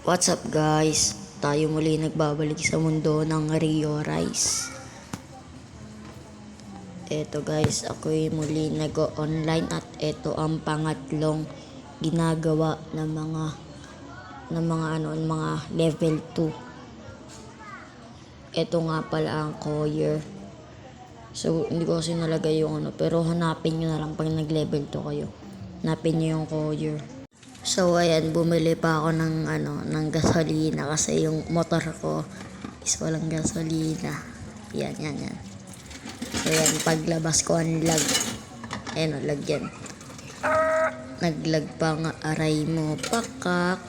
What's up guys? Tayo muli nagbabalik sa mundo ng Rio Rice. Eto guys, ako'y muli nag-online at eto ang pangatlong ginagawa ng mga level 2. Eto nga pala ang Courier. So hindi ko kasi nalagay yung pero hanapin nyo na lang pag nag-level 2 kayo. Hanapin nyo yung Courier. So ayan, bumili pa ako ng gasolina kasi yung motor ko is walang gasolina. Yan. So yan, paglabas ko ang lag. Ayan o, lag yan. Naglag pa nga aray mo, pakak.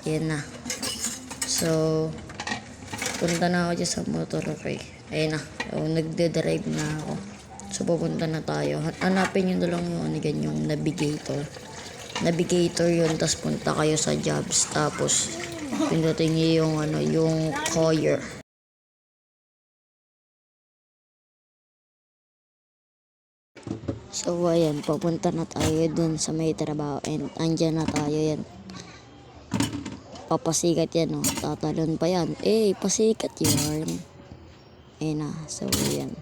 Yan na. So, punta na ako dyan sa motor ko eh. Ayan na, so, nagde-drive na ako. So pupunta na tayo. Hanapin nyo na lang yung navigator yun, tapos punta kayo sa jobs, tapos pindutin nyo yung Courier. So ayan, papunta na tayo dun sa may trabaho and andyan na tayo. Yan, papasikat yan tatalon pa yan, pasikat yan. Ayan na, so ayan,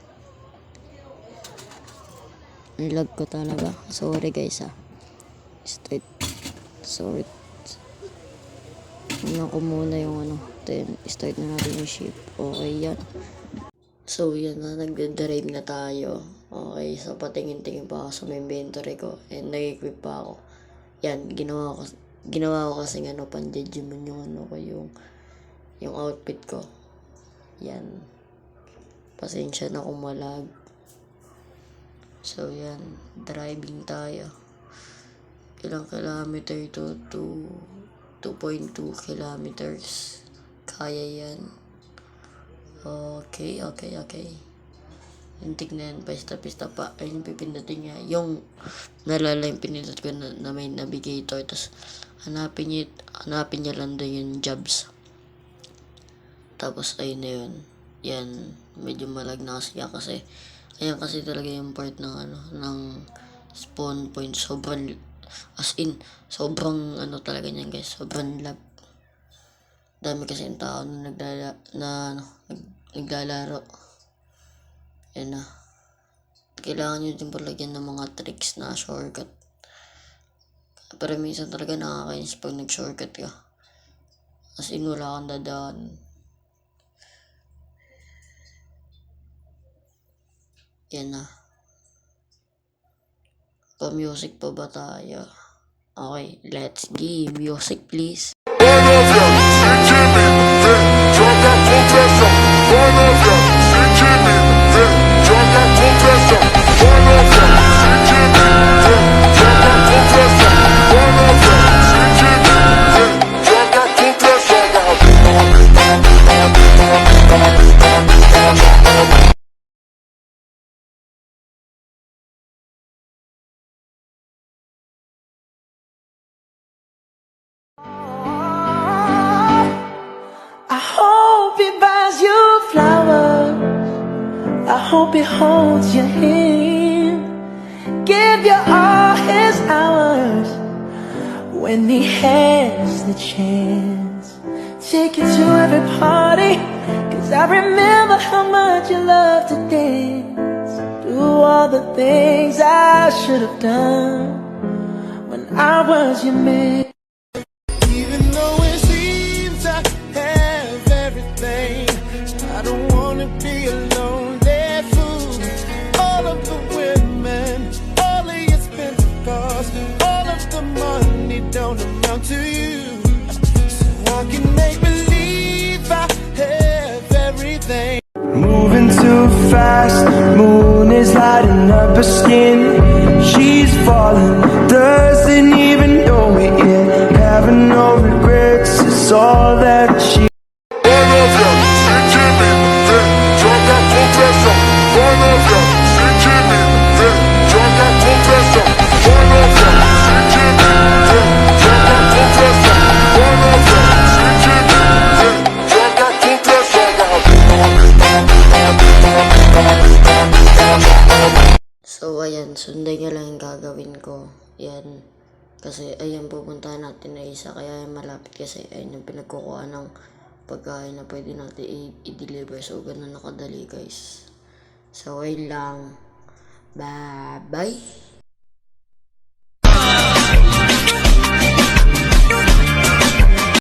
lag ko talaga, sorry guys Sorry. Tingnan ko muna yung then start na natin yung ship. Okay yan. So yan na, nagde-drive na tayo. Okay, so patingin-tingin pa ako sa may inventory ko and nag-equip pa ako. Yan, ginawa ko kasi pan-judgment yung outfit ko. Yan. Pasensya na kung malag. So yan, driving tayo. Ilang kilometer to 2.2 kilometers. Kaya yan. Okay. Yung tignan, pista pa. Ayun yung pipindutin niya. Yung nalala yung pinindot ko na may navigator. Tapos hanapin niya lang doon yung jobs. Tapos ayun na yun. Yan. Medyo malag na kasi. Ayan kasi talaga yung part ng spawn point. Sobrang talaga niyan guys, sobrang lag. Dami kasi yung tao na naglalaro. Yan na. Kailangan nyo din palagyan ng mga tricks na shortcut. Pero minsan talaga nakakainis pag nag-shortcut ka. Wala kang dadaan. Yan na. Pa-music pa ba tayo? Okay, let's give music please. I hope he holds your hand, give you all his hours when he has the chance. Take you to every party, 'cause I remember how much you loved to dance. Do all the things I should have done when I was your man. Even though it seems I have everything, I don't wanna be alone. All of the women, all of your expensive cars, all of the money don't amount to you. So I can make believe I have everything. Moving too fast, moon is lighting up her skin. She's falling, doesn't even know it yet. Having no regrets is all that she. So ayan, sundan nyo lang yung gagawin ko. Kasi ayun, pupuntahan natin na isa. Kaya malapit kasi ayun yung pinagkukuha ng pagkain na pwede natin i-deliver. So, ganun nakadali guys. So, ayun lang. Bye-bye.